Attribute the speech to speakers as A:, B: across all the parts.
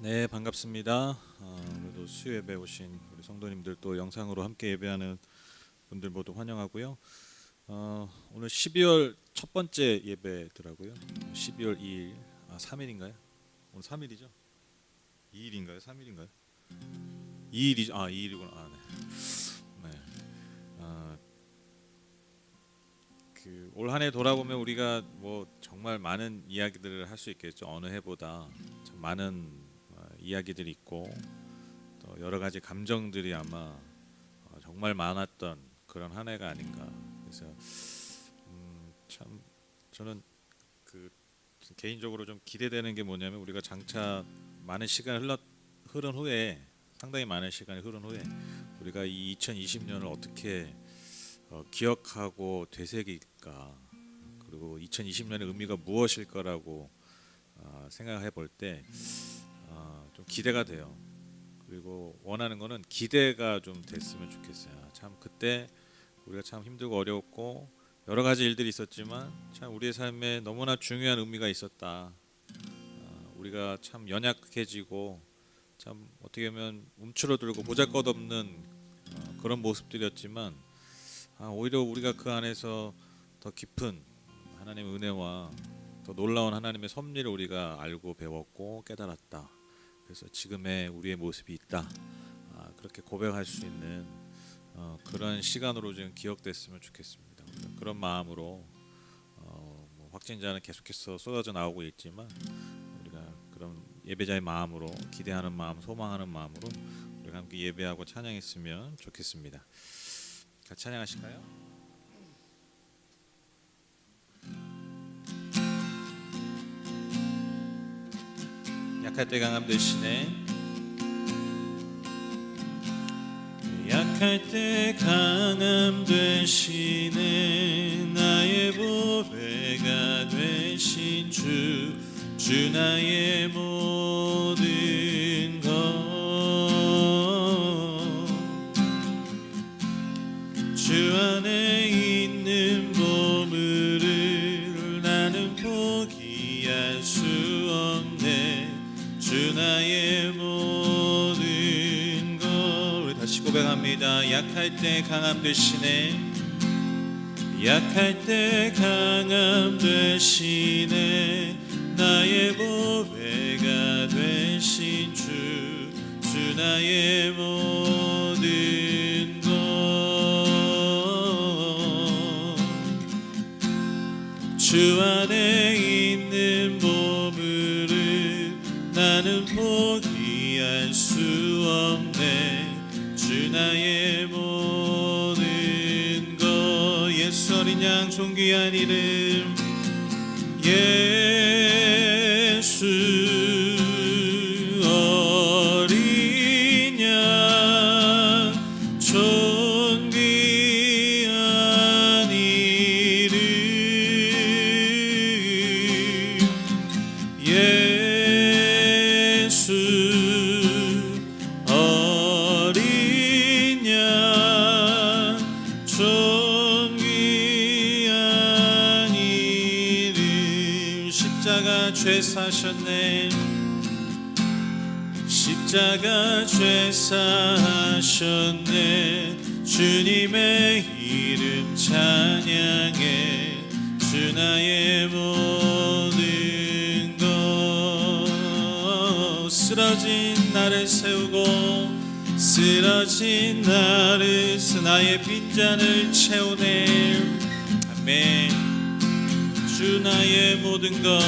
A: 네, 반갑습니다. 오늘도 수요 예배 오신 우리 성도님들 또 영상으로 함께 예배하는 분들 모두 환영하고요. 오늘 12월 첫 번째 예배더라고요. 12월 2일, 3일인가요? 오늘 3일이죠? 2일인가요? 3일인가요? 2일이죠? 2일이구나. 네. 네. 올 한 해 돌아보면 우리가 뭐 정말 많은 이야기들을 할 수 있겠죠. 어느 해보다 참 많은 이야기들이 있고 또 여러 가지 감정들이 아마 정말 많았던 그런 한 해가 아닌가. 그래서 참 저는 그 개인적으로 좀 기대되는 게 뭐냐면 우리가 장차 많은 시간이 흐른 후에 상당히 많은 시간이 흐른 후에 우리가 이 2020년을 어떻게 기억하고 되새길까, 그리고 2020년의 의미가 무엇일 거라고 생각해 볼 때 좀 기대가 돼요. 그리고 원하는 거는 기대가 좀 됐으면 좋겠어요. 참 그때 우리가 참 힘들고 어려웠고 여러 가지 일들이 있었지만 참 우리의 삶에 너무나 중요한 의미가 있었다. 우리가 참 연약해지고 참 어떻게 보면 움츠러들고 보잘것없는 그런 모습들이었지만 오히려 우리가 그 안에서 더 깊은 하나님의 은혜와 더 놀라운 하나님의 섭리를 우리가 알고 배웠고 깨달았다. 그래서 지금의 우리의 모습이 있다. 그렇게 고백할 수 있는 그런 시간으로 좀 기억됐으면 좋겠습니다. 그런 마음으로 뭐 확진자는 계속해서 쏟아져 나오고 있지만 우리가 그런 예배자의 마음으로, 기대하는 마음, 소망하는 마음으로 우리가 함께 예배하고 찬양했으면 좋겠습니다. 같이 찬양하실까요? 약할 때 강함 되시네. 약할 때 강함 되시네. 나의 보배가 되신 주 나의 모든 것. 주 안에 있는 보물을 나는 포기할 수 없네. 주 나의 모든 것. 우리 다시 고백합니다. 약할 때 강함 되시네. 약할 때 강함 되시네. 나의 보배가 되신 주 나의 모든 것. 주 안에 있는 보물을 나는 포기할 수 없네. 주 나의 모든 것. 예수 어린 양 존귀한 이름 예수 어린 양 존귀한 이름 예수 어린 양 존귀한 이름. 십자가 죄 사셨네. 십자가 죄 사하셨네. 주님의 이름 찬양해. 주 나의 모든 것. 쓰러진 나를 세우고 쓰러진 나를 나의 빈잔을 채우네. 아멘. 주 나의 모든 것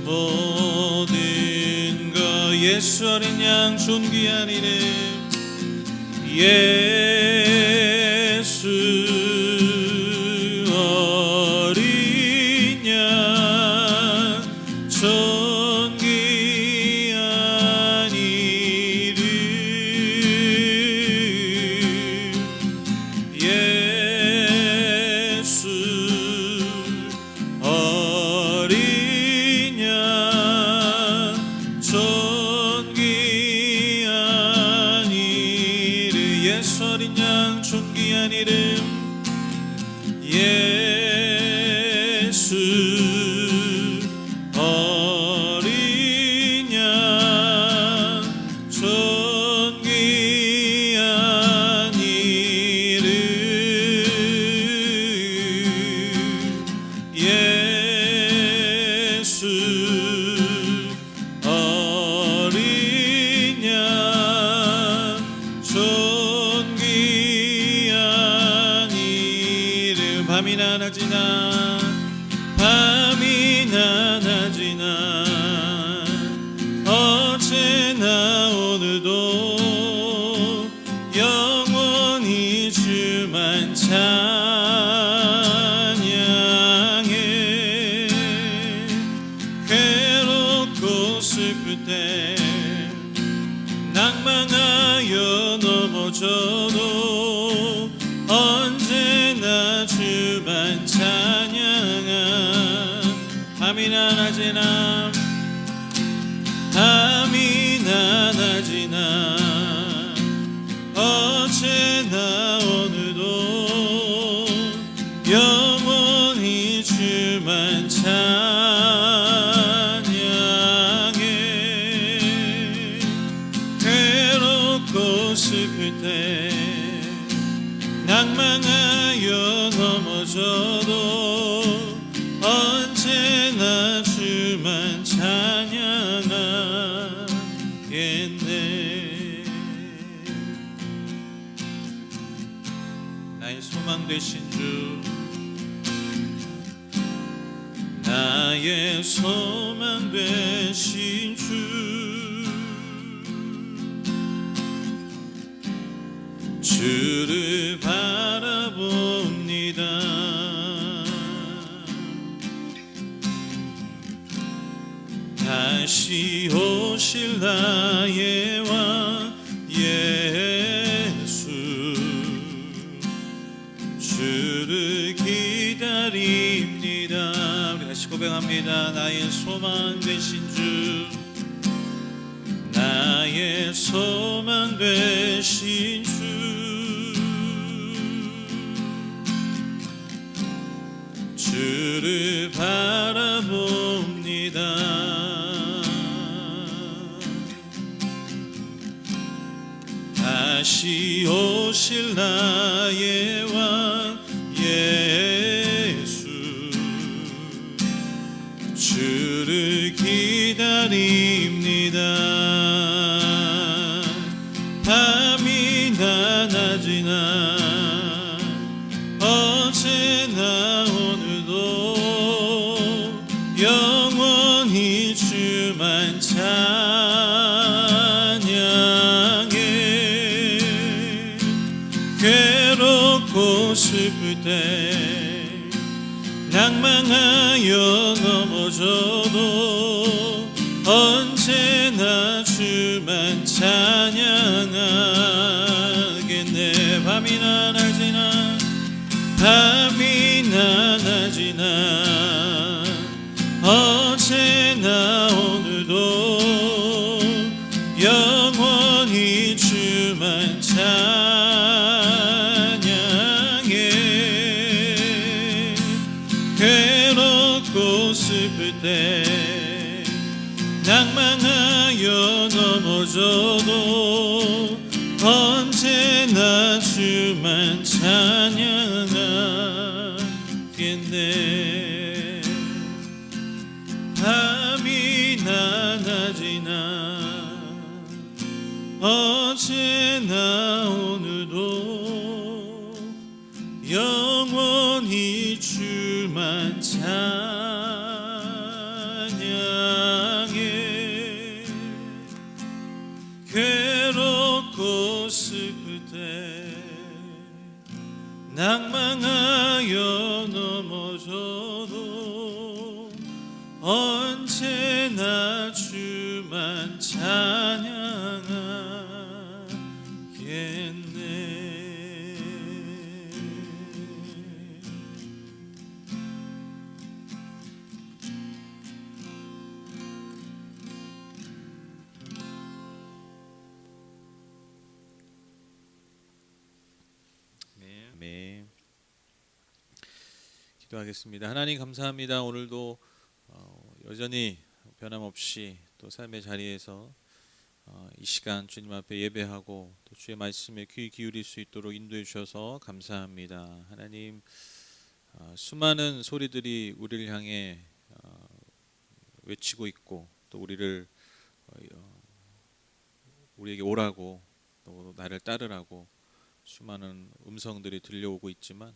A: 모든 것. 예수 어린 양 존귀한 이름 예수 어린 양 존귀한 이름 예수 어린 양 존귀한 이름. 예수 어린 양 존귀한 이름 예수 슬플 때 낭망하여 넘어져도 언제나 주만 찬양한 밤이나 낮이나 밤이나 낮이나 어제나 오늘도 영원히 주만 찬양해. 괴롭고 슬플 때 낭망하여 넘어져도 언제나 주만 찬양하겠네. 나의 소망 되신 주, 나의 소망 되신 주, 주를 바라봅니다. 다시 오실 나의 왕 예수, 주를 기다립니다. 우리 다시 고백합니다. 나의 소망 되신 주, 나의 소망 되신 주, 주를 바라봅니다. 다시 오실 나의 왕 예수, 주를 기다립니다. 밤이나 낮이나 어제나 오늘도 영원히 주만 찬양해. 괴롭고 슬플 때 낭망하여 넘어져도 언제나 주만 찬양하겠네. 밤이나 낮이나 밤이나 낮이나 어제나 오늘도 영원히 주만 찬양해. 괴롭고 슬플 때 낭망하여 넘어져도 언제나 주만 찬양하겠네. 밤이나 낮이나 어제나 오늘도 영원히 주만 찬양해. 괴롭고 슬플 때 낭망하여 넘어져도 언제나 주만 찬양하겠네.
B: 네. 기도하겠습니다. 하나님 감사합니다. 오늘도 여전히 변함없이 또 삶의 자리에서 이 시간 주님 앞에 예배하고 또 주의 말씀에 귀 기울일 수 있도록 인도해 주셔서 감사합니다. 하나님, 수많은 소리들이 우리를 향해 외치고 있고 또 우리에게 오라고 또 나를 따르라고 수많은 음성들이 들려오고 있지만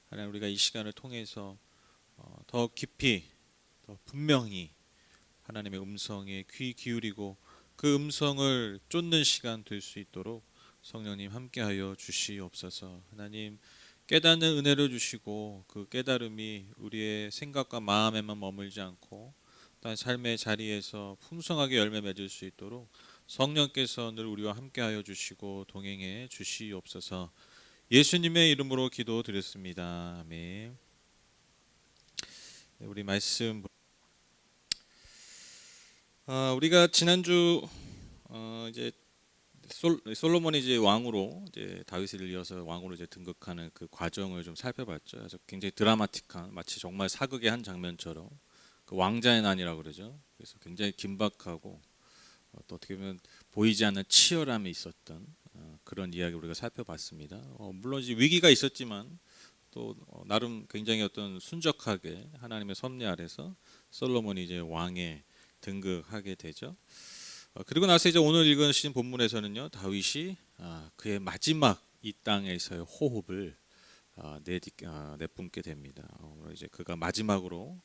B: 하나님, 우리가 이 시간을 통해서 더 깊이 더 분명히 하나님의 음성에 귀 기울이고 그 음성을 쫓는 시간 될 수 있도록 성령님 함께하여 주시옵소서. 하나님, 깨닫는 은혜를 주시고 그 깨달음이 우리의 생각과 마음에만 머물지 않고 또한 삶의 자리에서 풍성하게 열매 맺을 수 있도록 성령께서 늘 우리와 함께하여 주시고 동행해 주시옵소서. 예수님의 이름으로 기도드렸습니다. 아멘. 네, 우리 말씀 우리가 지난주 이제 솔로몬이 이제 왕으로 이제 다윗을 이어서 왕으로 이제 등극하는 그 과정을 좀 살펴봤죠. 그래서 굉장히 드라마틱한 마치 정말 사극의 한 장면처럼 그 왕자의 난이라고 그러죠. 그래서 굉장히 긴박하고 또 어떻게 보면 보이지 않는 치열함이 있었던 그런 이야기 우리가 살펴봤습니다. 물론 이제 위기가 있었지만 또 나름 굉장히 어떤 순적하게 하나님의 섭리 아래서 솔로몬이 이제 왕에 등극하게 되죠. 그리고 나서 이제 오늘 읽으신 본문에서는요, 다윗이 그의 마지막 이 땅에서의 호흡을 내뿜게 됩니다. 이제 그가 마지막으로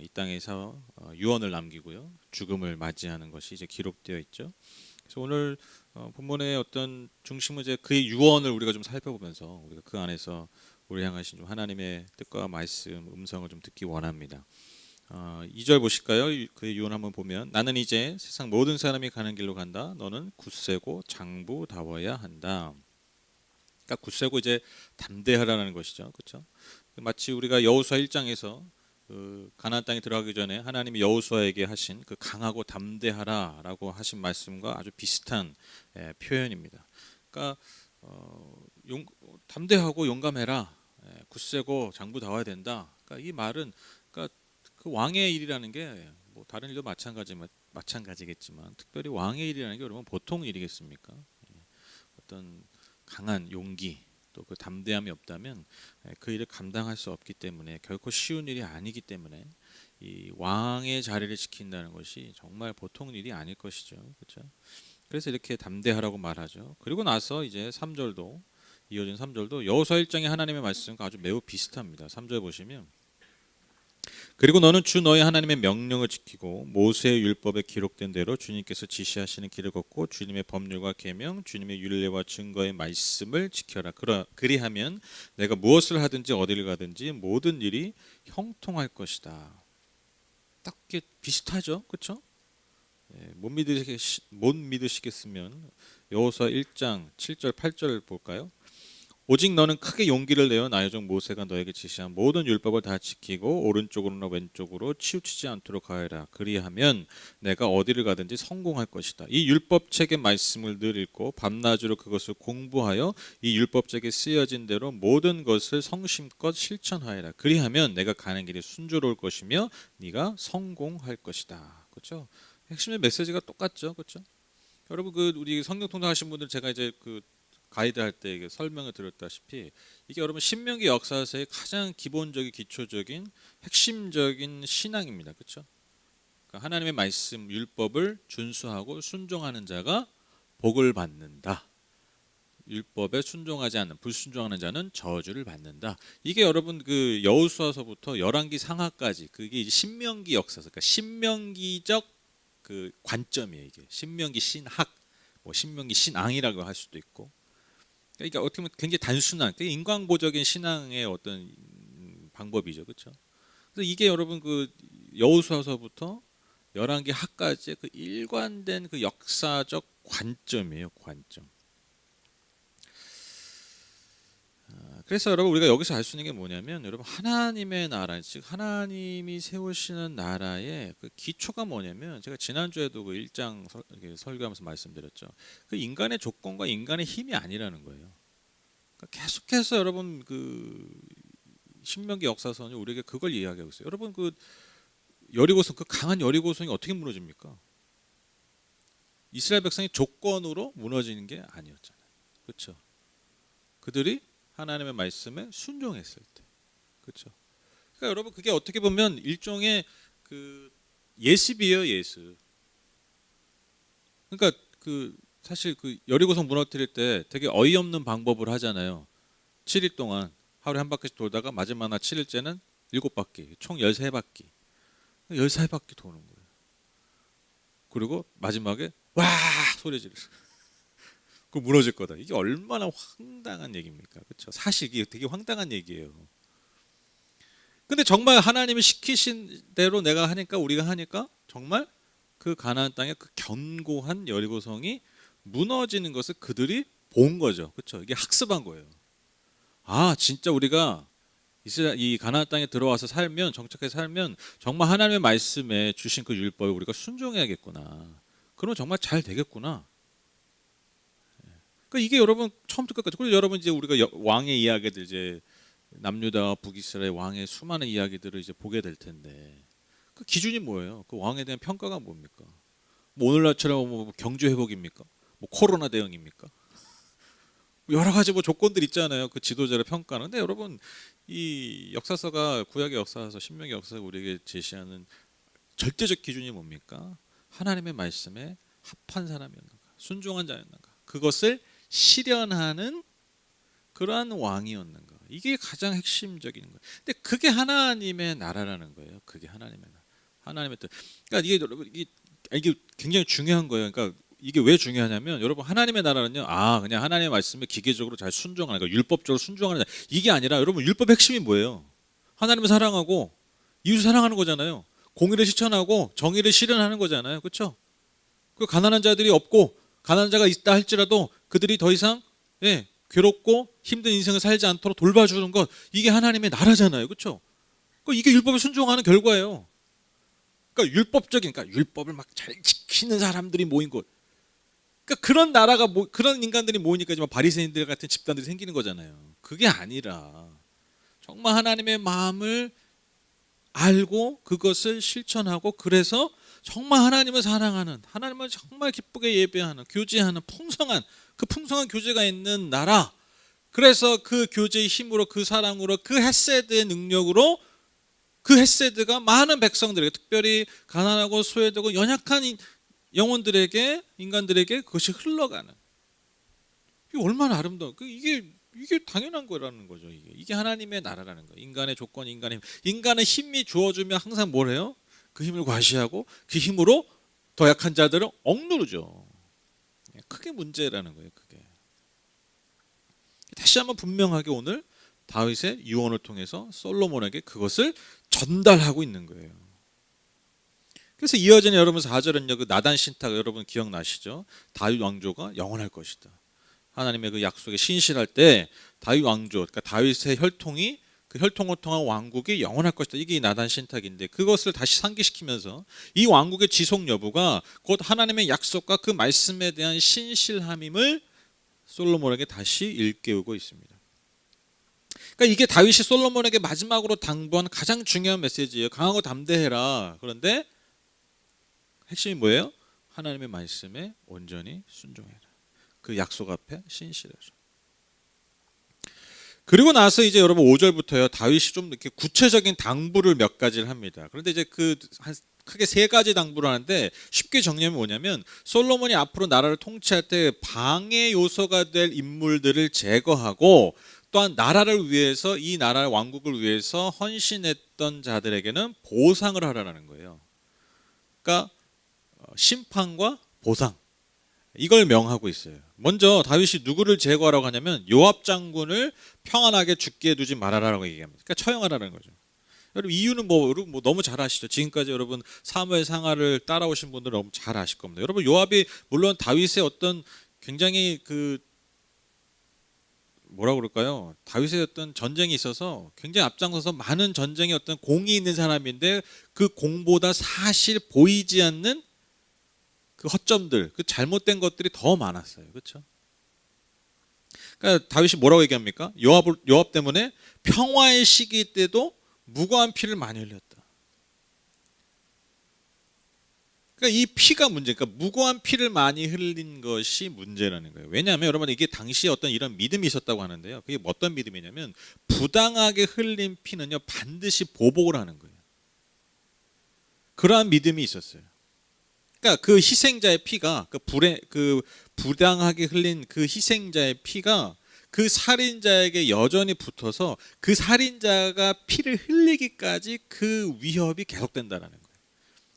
B: 이 땅에서 유언을 남기고요, 죽음을 맞이하는 것이 이제 기록되어 있죠. 그래서 오늘 본문의 어떤 중심은 이제 그의 유언을 우리가 좀 살펴보면서 우리가 그 안에서 우리 향하신 좀 하나님의 뜻과 말씀, 음성을 좀 듣기 원합니다. 2절 보실까요? 그의 유언 한번 보면 나는 이제 세상 모든 사람이 가는 길로 간다. 너는 굳세고 장부다워야 한다. 그러니까 굳세고 이제 담대하라는 것이죠. 그렇죠? 마치 우리가 여호수아 1장에서 그 가나안 땅에 들어가기 전에 하나님이 여호수아에게 하신 그 강하고 담대하라라고 하신 말씀과 아주 비슷한 표현입니다. 그러니까 담대하고 용감해라. 굳세고 장부다워야 된다. 그러니까 이 말은 그러니까 그 왕의 일이라는 게 뭐 다른 일도 마찬가지겠지만 특별히 왕의 일이라는 게 여러분 보통 일이겠습니까? 어떤 강한 용기 또 그 담대함이 없다면 그 일을 감당할 수 없기 때문에 결코 쉬운 일이 아니기 때문에 이 왕의 자리를 지킨다는 것이 정말 보통 일이 아닐 것이죠. 그렇죠? 그래서 이렇게 담대하라고 말하죠. 그리고 나서 이제 3절도 이어진 3절도 여호수아 1장의 하나님의 말씀과 아주 매우 비슷합니다. 3절 보시면 그리고 너는 주 너희 하나님의 명령을 지키고 모세의 율법에 기록된 대로 주님께서 지시하시는 길을 걷고 주님의 법률과 계명 주님의 율례와 증거의 말씀을 지켜라. 그리하면 내가 무엇을 하든지 어디를 가든지 모든 일이 형통할 것이다. 딱 이게 비슷하죠, 그렇죠? 못 믿으시겠으면 여호수아 1장 7절 8절 볼까요? 오직 너는 크게 용기를 내어 나의 종 모세가 너에게 지시한 모든 율법을 다 지키고 오른쪽으로나 왼쪽으로 치우치지 않도록 하여라. 그리하면 내가 어디를 가든지 성공할 것이다. 이 율법책의 말씀을 늘 읽고 밤낮으로 그것을 공부하여 이 율법책에 쓰여진 대로 모든 것을 성심껏 실천하여라. 그리하면 내가 가는 길이 순조로울 것이며 네가 성공할 것이다. 그렇죠? 핵심의 메시지가 똑같죠, 그렇죠? 여러분 그 우리 성경 통독하신 분들 제가 이제 그 가이드 할 때 설명을 드렸다시피 이게 여러분 신명기 역사에서의 가장 기본적인 기초적인 핵심적인 신앙입니다. 그렇죠? 그러니까 하나님의 말씀 율법을 준수하고 순종하는 자가 복을 받는다. 율법에 순종하지 않는 불순종하는 자는 저주를 받는다. 이게 여러분 그 여호수아서부터 열왕기 상하까지 그게 이제 신명기 역사서 그러니까 신명기적 그 관점이에요. 이게 신명기 신학 뭐 신명기 신앙이라고 할 수도 있고 그러니까 어떻게 보면 굉장히 단순한 인광보적인 신앙의 어떤 방법이죠, 그렇죠? 그래서 이게 여러분 그 여호수아서부터 열왕기 하까지의 그 일관된 그 역사적 관점이에요, 관점. 그래서 여러분 우리가 여기서 알 수 있는 게 뭐냐면 여러분 하나님의 나라 즉 하나님이 세우시는 나라의 그 기초가 뭐냐면 제가 지난주에도 그 1장 설교하면서 말씀드렸죠. 그 인간의 조건과 인간의 힘이 아니라는 거예요. 그러니까 계속해서 여러분 그 신명기 역사서는 우리에게 그걸 이야기하고 있어요. 여러분 그 여리고성 그 강한 여리고성이 어떻게 무너집니까? 이스라엘 백성이 조건으로 무너지는 게 아니었잖아요. 그렇죠? 그들이 하나님의 말씀에 순종했을 때, 그렇죠? 그러니까 여러분 그게 어떻게 보면 일종의 그 예습이에요, 예습. 그러니까 그 사실 그 여리고성 무너뜨릴 때 되게 어이없는 방법을 하잖아요. 7일 동안 하루에 한 바퀴씩 돌다가 마지막 날 7일째는 7바퀴, 총 13바퀴, 13바퀴 도는 거예요. 그리고 마지막에 와 소리 지르. 그 무너질 거다. 이게 얼마나 황당한 얘기입니까? 그렇죠? 사실 이게 되게 황당한 얘기예요. 근데 정말 하나님이 시키신 대로 내가 하니까 우리가 하니까 정말 그 가나안 땅의 그 견고한 여리고성이 무너지는 것을 그들이 본 거죠. 그렇죠? 이게 학습한 거예요. 아, 진짜 우리가 이 가나안 땅에 들어와서 살면 정착해서 살면 정말 하나님의 말씀에 주신 그 율법에 우리가 순종해야겠구나. 그러면 정말 잘 되겠구나. 그러니까 이게 여러분 처음부터 끝까지. 그리고 여러분 이제 우리가 왕의 이야기들 이제 남유다와 북이스라엘 왕의 수많은 이야기들을 이제 보게 될 텐데 그 기준이 뭐예요? 그 왕에 대한 평가가 뭡니까? 뭐 오늘날처럼 뭐 경제 회복입니까? 뭐 코로나 대응입니까? 여러 가지 뭐 조건들 있잖아요. 그 지도자를 평가하는. 근데 여러분 이 역사서가 구약의 역사서 신명기 역사가 우리에게 제시하는 절대적 기준이 뭡니까? 하나님의 말씀에 합한 사람이었는가? 순종한 자였는가? 그것을 실현하는 그러한 왕이었는가? 이게 가장 핵심적인 거예요. 근데 그게 하나님의 나라라는 거예요. 그게 하나님의 나라. 하나님의 뜻. 그러니까 이게 굉장히 중요한 거예요. 그러니까 이게 왜 중요하냐면 여러분 하나님의 나라는요. 그냥 하나님의 말씀에 기계적으로 잘 순종하는 거, 율법적으로 순종하는 거. 이게 아니라 여러분 율법의 핵심이 뭐예요? 하나님을 사랑하고 이웃을 사랑하는 거잖아요. 공의를 실천하고 정의를 실현하는 거잖아요. 그렇죠? 그 가난한 자들이 없고 가난한 자가 있다 할지라도 그들이 더 이상 괴롭고 힘든 인생을 살지 않도록 돌봐주는 것, 이게 하나님의 나라잖아요. 그렇죠? 이게 율법에 순종하는 결과예요. 그러니까 율법을 막 잘 지키는 사람들이 모인 곳. 그러니까 그런 나라가 그런 인간들이 모이니까 이제 바리새인들 같은 집단들이 생기는 거잖아요. 그게 아니라 정말 하나님의 마음을 알고 그것을 실천하고 그래서 정말 하나님을 사랑하는, 하나님을 정말 기쁘게 예배하는, 교제하는 풍성한 교제가 있는 나라. 그래서 그 교제의 힘으로, 그 사랑으로, 그 헤세드의 능력으로 그 헤세드가 많은 백성들에게, 특별히 가난하고 소외되고 연약한 영혼들에게, 인간들에게 그것이 흘러가는. 이게 얼마나 아름다워. 이게 당연한 거라는 거죠. 이게 하나님의 나라라는 거예요. 인간의 조건, 인간의 힘이 주어주면 항상 뭘 해요? 그 힘을 과시하고 그 힘으로 더 약한 자들을 억누르죠. 그게 문제라는 거예요. 그게. 다시 한번 분명하게 오늘 다윗의 유언을 통해서 솔로몬에게 그것을 전달하고 있는 거예요. 그래서 이어지는 여러분 4절은요, 그 나단 신탁 여러분 기억나시죠? 다윗 왕조가 영원할 것이다. 하나님의 그 약속에 신실할 때 다윗 왕조, 그러니까 다윗의 혈통이 그 혈통을 통한 왕국이 영원할 것이다. 이게 나단 신탁인데 그것을 다시 상기시키면서 이 왕국의 지속 여부가 곧 하나님의 약속과 그 말씀에 대한 신실함임을 솔로몬에게 다시 일깨우고 있습니다. 그러니까 이게 다윗이 솔로몬에게 마지막으로 당부한 가장 중요한 메시지예요. 강하고 담대해라. 그런데 핵심이 뭐예요? 하나님의 말씀에 온전히 순종해라. 그 약속 앞에 신실해라. 그리고 나서 이제 여러분 5절부터요. 다윗이 좀 이렇게 구체적인 당부를 몇 가지를 합니다. 그런데 이제 크게 세 가지 당부를 하는데 쉽게 정리하면 뭐냐면 솔로몬이 앞으로 나라를 통치할 때 방해 요소가 될 인물들을 제거하고 또한 나라를 위해서 이 나라 왕국을 위해서 헌신했던 자들에게는 보상을 하라는 거예요. 그러니까 심판과 보상 이걸 명하고 있어요. 먼저 다윗이 누구를 제거하라고 하냐면 요압 장군을 평안하게 죽게 두지 말아라라고 얘기합니다. 그러니까 처형하라는 거죠. 여러분 이유는 여러분 너무 잘 아시죠? 지금까지 여러분 사무엘 상하를 따라오신 분들은 너무 잘 아실 겁니다. 여러분 요압이 물론 다윗의 어떤 굉장히 뭐라고 그럴까요? 다윗의 어떤 전쟁이 있어서 굉장히 앞장서서 많은 전쟁에 어떤 공이 있는 사람인데 그 공보다 사실 보이지 않는 그 허점들, 그 잘못된 것들이 더 많았어요. 그렇죠? 그러니까 다윗이 뭐라고 얘기합니까? 요압 때문에 평화의 시기 때도 무고한 피를 많이 흘렸다. 그러니까 이 피가 문제, 그러니까 무고한 피를 많이 흘린 것이 문제라는 거예요. 왜냐하면 여러분 이게 당시에 어떤 이런 믿음이 있었다고 하는데요. 그게 어떤 믿음이냐면 부당하게 흘린 피는요 반드시 보복을 하는 거예요. 그러한 믿음이 있었어요. 그러니까 그 희생자의 피가 그 부당하게 흘린 그 희생자의 피가 그 살인자에게 여전히 붙어서 그 살인자가 피를 흘리기까지 그 위협이 계속된다라는 거예요.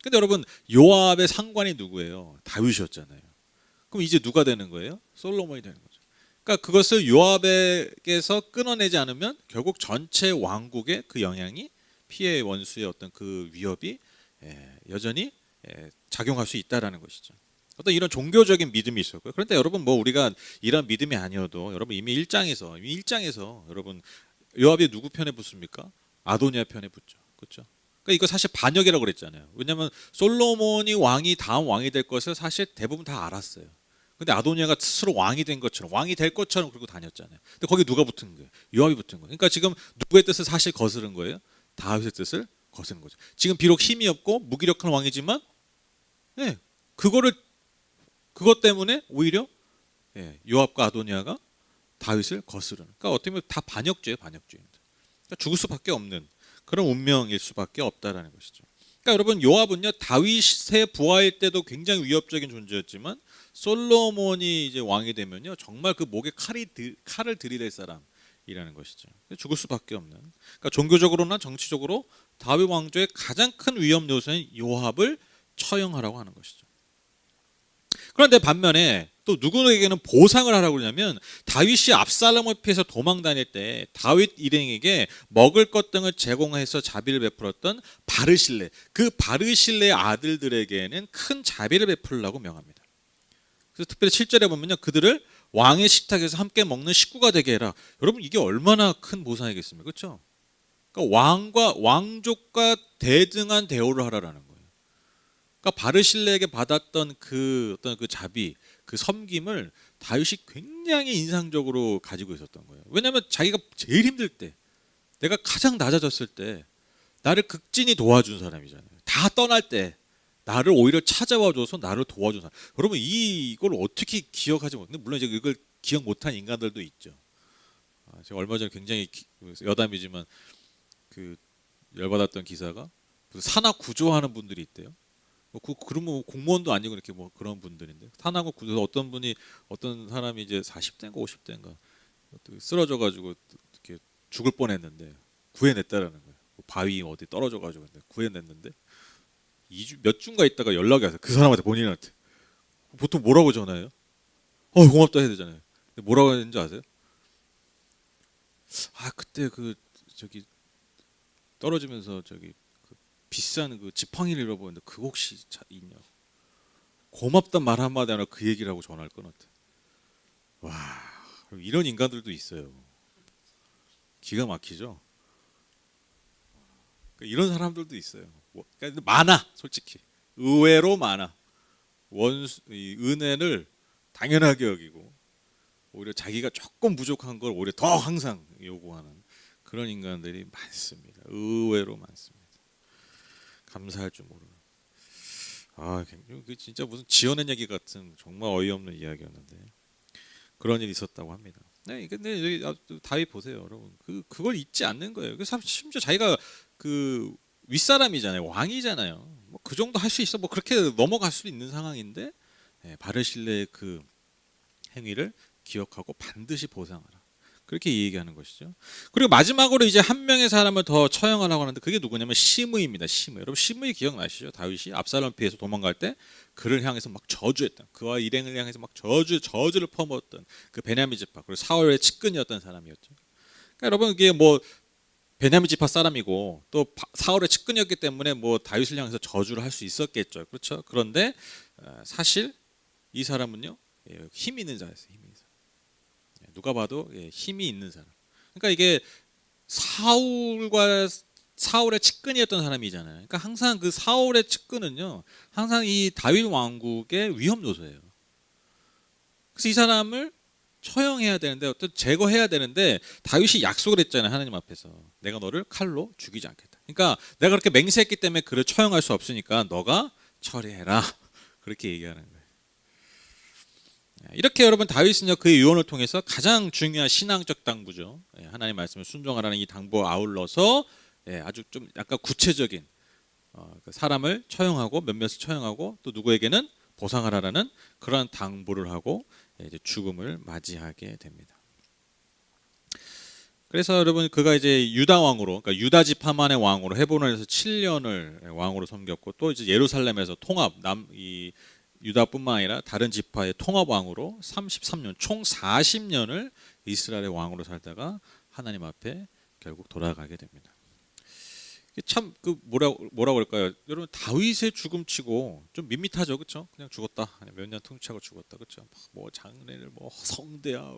B: 근데 여러분 요압의 상관이 누구예요? 다윗이었잖아요. 그럼 이제 누가 되는 거예요? 솔로몬이 되는 거죠. 그러니까 그것을 요압에게서 끊어내지 않으면 결국 전체 왕국에 그 영향이 피해 원수의 어떤 그 위협이 여전히 작용할 수 있다라는 것이죠. 어떤 이런 종교적인 믿음이 있었고요. 그런데 여러분 뭐 우리가 이런 믿음이 아니어도 여러분 이미 1장에서 여러분 요압이 누구 편에 붙습니까? 아도니아 편에 붙죠. 그렇죠? 그러니까 이거 사실 반역이라고 그랬잖아요. 왜냐하면 솔로몬이 왕이 다음 왕이 될 것을 사실 대부분 다 알았어요. 근데 아도니아가 스스로 왕이 된 것처럼 왕이 될 것처럼 그러고 다녔잖아요. 근데 거기 누가 붙은 거예요? 요압이 붙은 거예요. 그러니까 지금 누구의 뜻을 사실 거스른 거예요? 다윗의 뜻을 거스른 거죠. 지금 비록 힘이 없고 무기력한 왕이지만 그것 때문에 오히려 요압과 아도니아가 다윗을 거스르는. 그러니까 어떻게 보면 다 반역죄입니다. 그러니까 죽을 수밖에 없는 그런 운명일 수밖에 없다라는 것이죠. 그러니까 여러분 요압은요 다윗의 부하일 때도 굉장히 위협적인 존재였지만 솔로몬이 이제 왕이 되면요 정말 그 목에 칼을 들이댈 사람이라는 것이죠. 죽을 수밖에 없는. 그러니까 종교적으로나 정치적으로 다윗 왕조의 가장 큰 위협 요소인 요압을 처형하라고 하는 것이죠. 그런데 반면에 또 누구에게는 보상을 하라고 그러냐면 다윗이 압살롬을 피해서 도망 다닐 때 다윗 일행에게 먹을 것 등을 제공해서 자비를 베풀었던 바르실레, 그 바르실레의 아들들에게는 큰 자비를 베풀라고 명합니다. 그래서 특별히 7절에 보면요 그들을 왕의 식탁에서 함께 먹는 식구가 되게 해라. 여러분 이게 얼마나 큰 보상이겠습니까? 그렇죠? 그러니까 왕족과 대등한 대우를 하라라는 거예요. 그러니까 바르실레에게 받았던 그 어떤 그 자비, 그 섬김을 다윗이 굉장히 인상적으로 가지고 있었던 거예요. 왜냐하면 자기가 제일 힘들 때, 내가 가장 낮아졌을 때 나를 극진히 도와준 사람이잖아요. 다 떠날 때 나를 오히려 찾아와줘서 나를 도와준 사람. 여러분 이걸 어떻게 기억하지 못해? 물론 이제 이걸 기억 못한 인간들도 있죠. 제가 얼마 전에 굉장히 여담이지만 그 열받았던 기사가 산악 구조하는 분들이 있대요. 그러면 공무원도 아니고 이렇게 뭐 그런 분들인데 산악 구조 어떤 사람이 이제 40대인가 50대인가 쓰러져가지고 이렇게 죽을 뻔했는데 구해냈다라는 거예요. 바위 어디 떨어져가지고 구해냈는데 2주 몇 주인가 있다가 연락이 와서 그 사람한테 본인한테 보통 뭐라고 전화해요? 고맙다 해야 되잖아요. 근데 뭐라고 했는지 아세요? 그때 저기 떨어지면서 저기 비싼 그 지팡이를 잃어버렸는데 그거 혹시 있냐? 고맙단 말 한마디 하나 그 얘기를 하고 전화를 끊었대. 와, 이런 인간들도 있어요. 기가 막히죠. 그러니까 이런 사람들도 있어요. 그러니까 많아, 솔직히 의외로 많아. 이 은혜를 당연하게 여기고 오히려 자기가 조금 부족한 걸 오히려 더 항상 요구하는 그런 인간들이 많습니다. 의외로 많습니다. 감사할 줄 모르는. 진짜 무슨 지어낸 얘기 같은 정말 어이없는 이야기였는데 그런 일이 있었다고 합니다. 근데 다윗 보세요, 여러분. 그걸 잊지 않는 거예요. 심지어 자기가 그 윗사람이잖아요, 왕이잖아요. 뭐 그 정도 할 수 있어, 뭐 그렇게 넘어갈 수 있는 상황인데 바르실레의 그 행위를 기억하고 반드시 보상하라. 그렇게 얘기하는 것이죠. 그리고 마지막으로 이제 한 명의 사람을 더 처형하려고 하는데 그게 누구냐면 시므이입니다. 시므이. 여러분 시므이 기억나시죠? 다윗이 압살롬 피해서 도망갈 때 그를 향해서 막 저주했던, 그와 일행을 향해서 막 저주를 퍼부었던 그 베냐민 지파, 그리고 사울의 측근이었던 사람이었죠. 그러니까 여러분 이게 뭐 베냐민 지파 사람이고 또 사울의 측근이었기 때문에 뭐 다윗을 향해서 저주를 할 수 있었겠죠. 그렇죠? 그런데 사실 이 사람은요 힘 있는 자였어요. 힘 있는 자. 누가 봐도 힘이 있는 사람. 그러니까 이게 사울의 측근이었던 사람이잖아요. 그러니까 항상 그 사울의 측근은요, 항상 이 다윗 왕국의 위험 요소예요. 그래서 이 사람을 처형해야 되는데, 어떤 제거해야 되는데 다윗이 약속을 했잖아요, 하나님 앞에서. 내가 너를 칼로 죽이지 않겠다. 그러니까 내가 그렇게 맹세했기 때문에 그를 처형할 수 없으니까 너가 처리해라. 그렇게 얘기하는 거예요. 이렇게 여러분 다윗은요 그의 유언을 통해서 가장 중요한 신앙적 당부죠. 하나님 말씀을 순종하라는 이 당부와 아울러서 아주 좀 약간 구체적인 사람을 처형하고 몇몇을 처형하고 또 누구에게는 보상하라라는 그러한 당부를 하고 이제 죽음을 맞이하게 됩니다. 그래서 여러분 그가 이제 유다 왕으로, 그러니까 유다 지파만의 왕으로 헤브론에서 7년을 왕으로 섬겼고 또 이제 예루살렘에서 통합 이 유다뿐만 아니라 다른 지파의 통합 왕으로 33년, 총 40년을 이스라엘의 왕으로 살다가 하나님 앞에 결국 돌아가게 됩니다. 참 그 뭐라 그럴까요? 여러분 다윗의 죽음치고 좀 밋밋하죠, 그렇죠? 그냥 죽었다, 몇 년 통치하고 죽었다, 그렇죠? 뭐 장례를 뭐 성대야,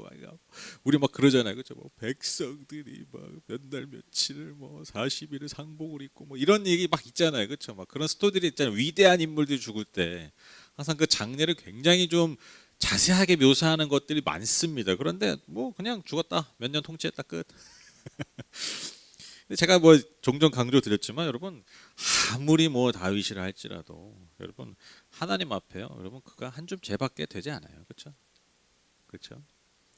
B: 우리 막 그러잖아요, 그렇죠? 뭐 백성들이 막 몇 날 며칠을 뭐 40일을 상복을 입고 뭐 이런 얘기 막 있잖아요, 그렇죠? 막 그런 스토리들이 있잖아요. 위대한 인물들이 죽을 때 항상 그 장례를 굉장히 좀 자세하게 묘사하는 것들이 많습니다. 그런데 뭐 그냥 죽었다, 몇 년 통치했다, 끝. 근데 제가 뭐 종종 강조드렸지만 여러분 아무리 뭐 다윗이라 할지라도 여러분 하나님 앞에요, 여러분 그가 한 줌 재밖에 되지 않아요, 그렇죠? 그렇죠?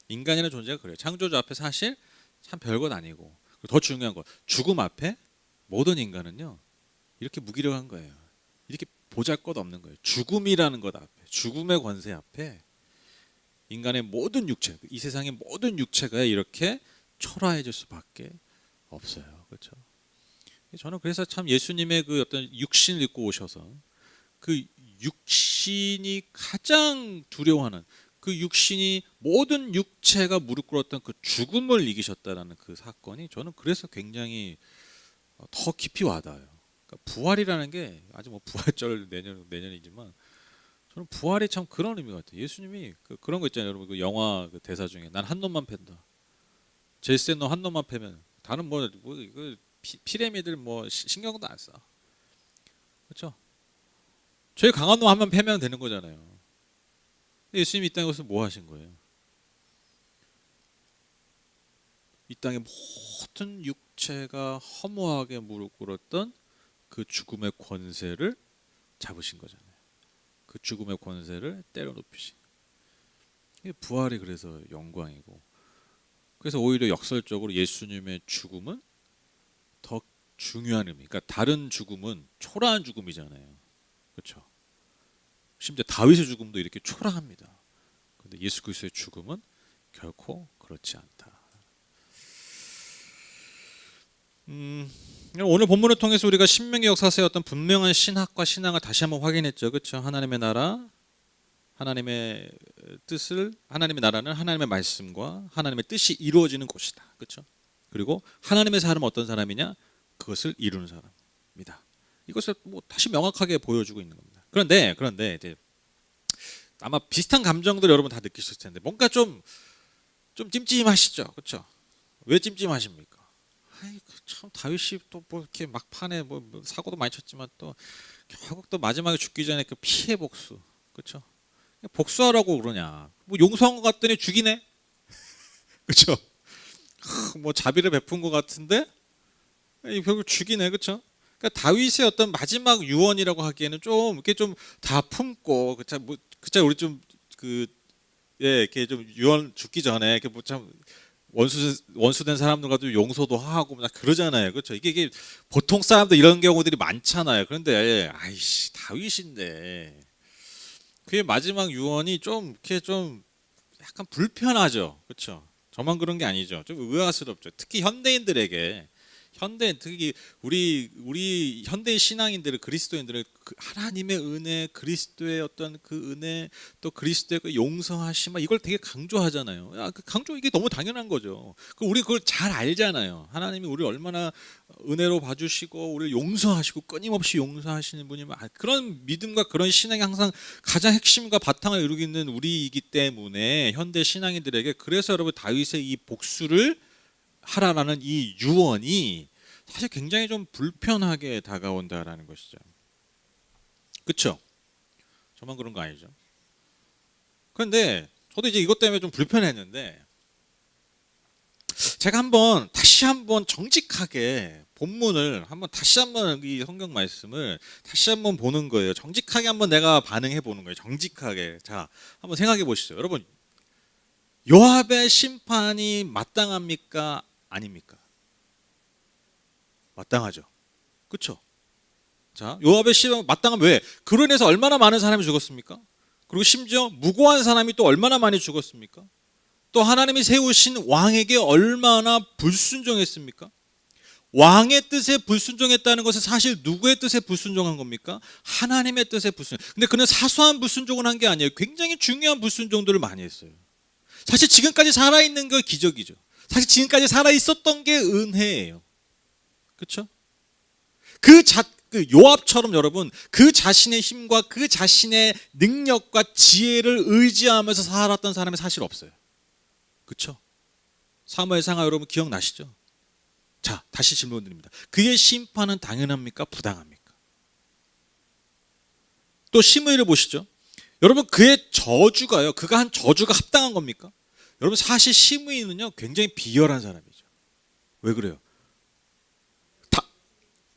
B: 인간이라는 존재가 그래요. 창조주 앞에 사실 참 별것 아니고, 그리고 더 중요한 거 죽음 앞에 모든 인간은요 이렇게 무기력한 거예요. 이렇게 보잘것없는 거예요. 죽음이라는 것 앞에, 죽음의 권세 앞에 인간의 모든 육체, 이 세상의 모든 육체가 이렇게 초라해질 수밖에 없어요. 그렇죠? 저는 그래서 참 예수님의 그 어떤 육신을 입고 오셔서 그 육신이 가장 두려워하는, 그 육신이 모든 육체가 무릎 꿇었던 그 죽음을 이기셨다라는 그 사건이 저는 그래서 굉장히 더 깊이 와닿아요. 그러니까 부활이라는 게 아직 뭐 부활절 내년이지만 저는 부활이 참 그런 의미 같아요. 예수님이 그런 거 있잖아요, 여러분. 그 영화 그 대사 중에 난 한 놈만 팬다. 제일 센 놈 한 놈만 패면 다른 뭐 피레미들 뭐 신경도 안 써. 그렇죠? 제일 강한 놈 한 명 패면 되는 거잖아요. 예수님이 이 땅에 오셔서 뭐 하신 거예요? 이 땅의 모든 육체가 허무하게 무릎 꿇었던 그 죽음의 권세를 잡으신 거잖아요. 그 죽음의 권세를 때려눕히신. 이게 부활이 그래서 영광이고, 그래서 오히려 역설적으로 예수님의 죽음은 더 중요한 의미. 그러니까 다른 죽음은 초라한 죽음이잖아요, 그렇죠? 심지어 다윗의 죽음도 이렇게 초라합니다. 그런데 예수 그리스도의 죽음은 결코 그렇지 않다. 오늘 본문을 통해서 우리가 신명기 역사서의 어떤 분명한 신학과 신앙을 다시 한번 확인했죠, 그렇죠? 하나님의 나라, 하나님의 뜻을, 하나님의 나라는 하나님의 말씀과 하나님의 뜻이 이루어지는 곳이다, 그렇죠? 그리고 하나님의 사람은 어떤 사람이냐? 그것을 이루는 사람입니다. 이것을 뭐 다시 명확하게 보여주고 있는 겁니다. 그런데 이제 아마 비슷한 감정들 여러분 다 느끼실 텐데 뭔가 좀 찜찜하시죠, 그렇죠? 왜 찜찜하십니까? 아이 참 다윗이 또 뭐 이렇게 막판에 뭐 사고도 많이 쳤지만 또 결국 또 마지막에 죽기 전에 그 피해 복수, 그렇죠? 복수하라고 그러냐? 뭐 용서한 것 같더니 죽이네, 그렇죠? 뭐 자비를 베푼 것 같은데 결국 죽이네, 그렇죠? 그러니까 다윗의 어떤 마지막 유언이라고 하기에는 좀 이렇게 좀 다 품고, 그쵸? 뭐 그쵸? 우리 좀 이렇게 좀 유언 죽기 전에 이렇게 뭐 참 원수된 사람들과도 용서도 하고 막 그러잖아요, 그렇죠? 이게 보통 사람들 이런 경우들이 많잖아요. 그런데 아이씨 다윗인데 그의 마지막 유언이 좀 이렇게 좀 약간 불편하죠, 그렇죠? 저만 그런 게 아니죠. 좀 의아스럽죠. 특히 현대인들에게, 특히 우리 현대 신앙인들은, 그리스도인들은 그 하나님의 은혜, 그리스도의 어떤 그 은혜, 또 그리스도의 그 용서하심, 이걸 되게 강조하잖아요. 그 강조, 이게 너무 당연한 거죠. 우리 그걸 잘 알잖아요. 하나님이 우리를 얼마나 은혜로 봐주시고 우리를 용서하시고 끊임없이 용서하시는 분이면, 그런 믿음과 그런 신앙이 항상 가장 핵심과 바탕을 이루고 있는 우리이기 때문에 현대 신앙인들에게, 그래서 여러분 다윗의 이 복수를 하라라는 이 유언이 사실 굉장히 좀 불편하게 다가온다라는 것이죠. 그렇죠? 저만 그런 거 아니죠? 그런데 저도 이제 이것 때문에 좀 불편했는데, 제가 다시 한번 정직하게 본문을 다시 한번 이 성경 말씀을 다시 한번 보는 거예요. 정직하게 한번 내가 반응해 보는 거예요. 정직하게. 자, 한번 생각해 보시죠. 여러분, 요압의 심판이 마땅합니까? 아닙니까? 마땅하죠. 그렇죠? 자, 요압의 심판 마땅하면 왜? 그로 인해서 얼마나 많은 사람이 죽었습니까? 그리고 심지어 무고한 사람이 또 얼마나 많이 죽었습니까? 또 하나님이 세우신 왕에게 얼마나 불순종했습니까? 왕의 뜻에 불순종했다는 것은 사실 누구의 뜻에 불순종한 겁니까? 하나님의 뜻에 불순종. 근데 그는 사소한 불순종을 한 게 아니에요. 굉장히 중요한 불순종들을 많이 했어요. 사실 지금까지 살아있는 게 기적이죠. 사실 지금까지 살아있었던 게 은혜예요. 그렇죠? 그 요압처럼 여러분 그 자신의 힘과 그 자신의 능력과 지혜를 의지하면서 살았던 사람이 사실 없어요. 그렇죠? 사무엘상하 여러분 기억나시죠? 자, 다시 질문 드립니다. 그의 심판은 당연합니까? 부당합니까? 또 시므이를 보시죠. 여러분 그의 저주가요. 그가 한 저주가 합당한 겁니까? 여러분 사실 시므이는요 굉장히 비열한 사람이죠. 왜 그래요?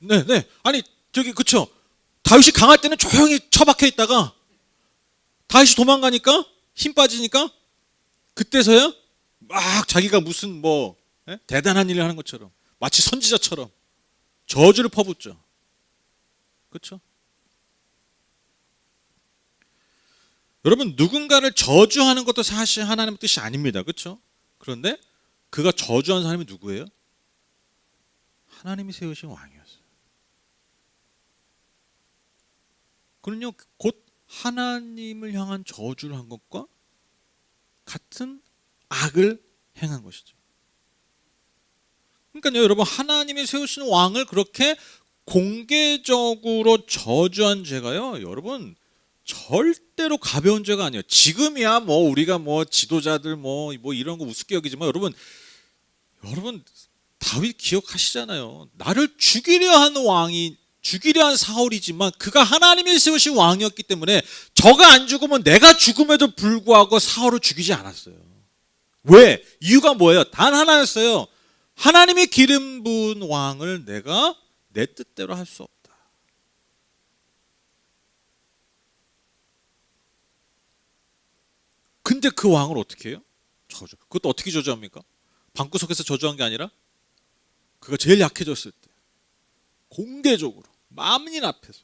B: 네. 아니 저기 그쵸? 다윗이 강할 때는 조용히 처박혀 있다가 다윗이 도망가니까 힘 빠지니까 그때서야 막 자기가 무슨 대단한 일을 하는 것처럼 마치 선지자처럼 저주를 퍼붓죠. 그렇죠? 여러분 누군가를 저주하는 것도 사실 하나님의 뜻이 아닙니다. 그렇죠? 그런데 그가 저주한 사람이 누구예요? 하나님이 세우신 왕이었어요. 그는요 곧 하나님을 향한 저주를 한 것과 같은 악을 행한 것이죠. 그러니까요 여러분 하나님이 세우신 왕을 그렇게 공개적으로 저주한 죄가요 여러분 절대로 가벼운 죄가 아니에요. 지금이야 우리가 지도자들 이런 거 우습게 여기지만 여러분 다윗 기억하시잖아요. 나를 죽이려 한 사울이지만 그가 하나님이 세우신 왕이었기 때문에 저가 안 죽으면 내가 죽음에도 불구하고 사울을 죽이지 않았어요. 왜? 이유가 뭐예요? 단 하나였어요. 하나님이 기름 부은 왕을 내가 내 뜻대로 할 수 없다. 근데 그 왕을 어떻게 해요? 저주. 그것도 어떻게 저주합니까? 방구석에서 저주한 게 아니라 그가 제일 약해졌을 때 공개적으로 만민 앞에서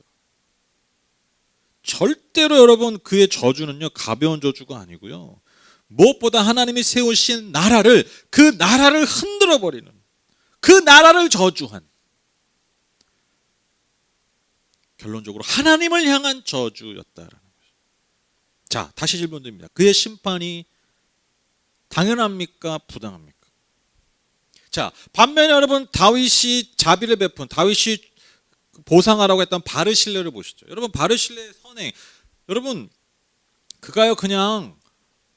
B: 절대로 여러분 그의 저주는요 가벼운 저주가 아니고요. 무엇보다 하나님이 세우신 나라를 그 나라를 흔들어 버리는 그 나라를 저주한 결론적으로 하나님을 향한 저주였다라는 거죠. 자, 다시 질문 드립니다. 그의 심판이 당연합니까? 부당합니까? 자, 반면에 여러분 다윗이 자비를 베푼 다윗이 보상하라고 했던 바르실레를 보시죠. 여러분 바르실레의 선행 여러분 그가요 그냥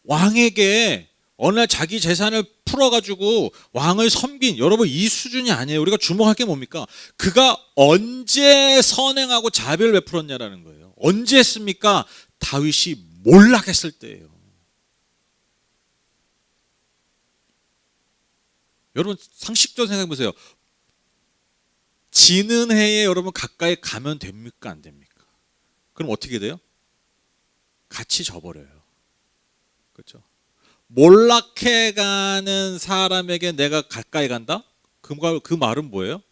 B: 왕에게 어느 날 자기 재산을 풀어가지고 왕을 섬긴 여러분 이 수준이 아니에요. 우리가 주목할 게 뭡니까? 그가 언제 선행하고 자비를 베풀었냐라는 거예요. 언제 했습니까? 다윗이 몰락했을 때예요. 여러분 상식적으로 생각해 보세요. 지는 해에 여러분 가까이 가면 됩니까? 안 됩니까? 그럼 어떻게 돼요? 같이 져버려요. 그렇죠? 몰락해가는 사람에게 내가 가까이 간다? 그 말은 뭐예요?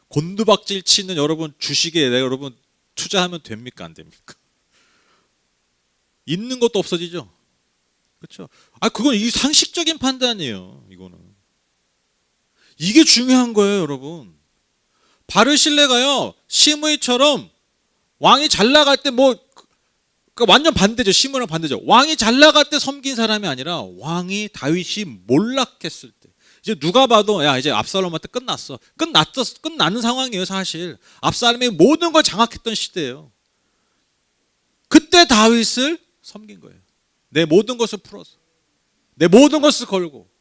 B: 곤두박질 치는 여러분 주식에 내가 여러분 투자하면 됩니까? 안 됩니까? 있는 것도 없어지죠. 그렇죠? 그건 이 상식적인 판단이에요. 이거는 이게 중요한 거예요, 여러분. 바르실레가요 시므이처럼 왕이 잘 나갈 때 그러니까 완전 반대죠. 시므이랑 반대죠. 왕이 잘 나갈 때 섬긴 사람이 아니라 왕이 다윗이 몰락했을 때 이제 누가 봐도 야 이제 압살롬한테 끝났는 상황이에요. 사실 압살롬이 모든 걸 장악했던 시대예요. 그때 다윗을 섬긴 거예요. 내 모든 것을 풀어서 내 모든 것을 걸고.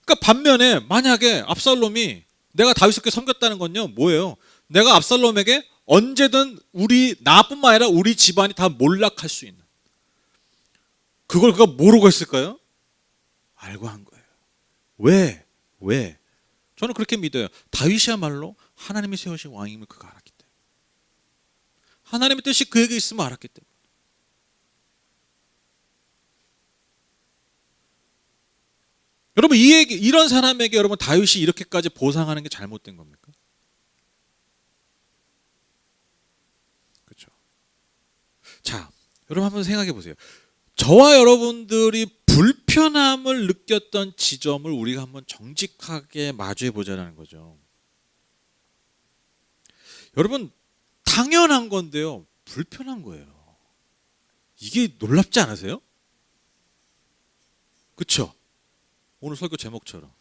B: 그러니까 반면에 만약에 압살롬이 내가 다윗에게 섬겼다는 건요 뭐예요? 내가 압살롬에게 언제든 나뿐만 아니라 우리 집안이 다 몰락할 수 있는 그걸 그가 모르고 했을까요? 알고 한 거예요. 왜? 저는 그렇게 믿어요. 다윗이야말로 하나님이 세우신 왕임을 그가 알았기 때문에 하나님의 뜻이 그에게 있음을 알았기 때문에 여러분 이런 사람에게 여러분 다윗이 이렇게까지 보상하는 게 잘못된 겁니까? 그렇죠. 자, 여러분 한번 생각해 보세요. 저와 여러분들이 불편함을 느꼈던 지점을 우리가 한번 정직하게 마주해 보자는 거죠. 여러분 당연한 건데요. 불편한 거예요. 이게 놀랍지 않으세요? 그렇죠? 오늘 설교 제목처럼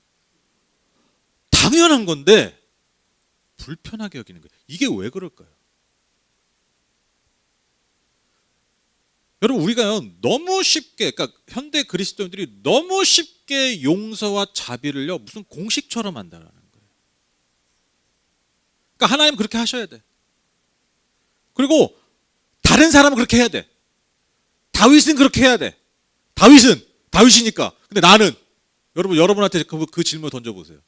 B: 당연한 건데 불편하게 여기는 거예요. 이게 왜 그럴까요? 여러분, 우리가요 너무 쉽게, 그러니까 현대 그리스도인들이 너무 쉽게 용서와 자비를요 무슨 공식처럼 한다는 거예요. 그러니까 하나님 그렇게 하셔야 돼. 그리고 다른 사람은 그렇게 해야 돼. 다윗은 그렇게 해야 돼. 다윗은 다윗이니까. 근데 나는, 여러분한테 그 질문 던져보세요.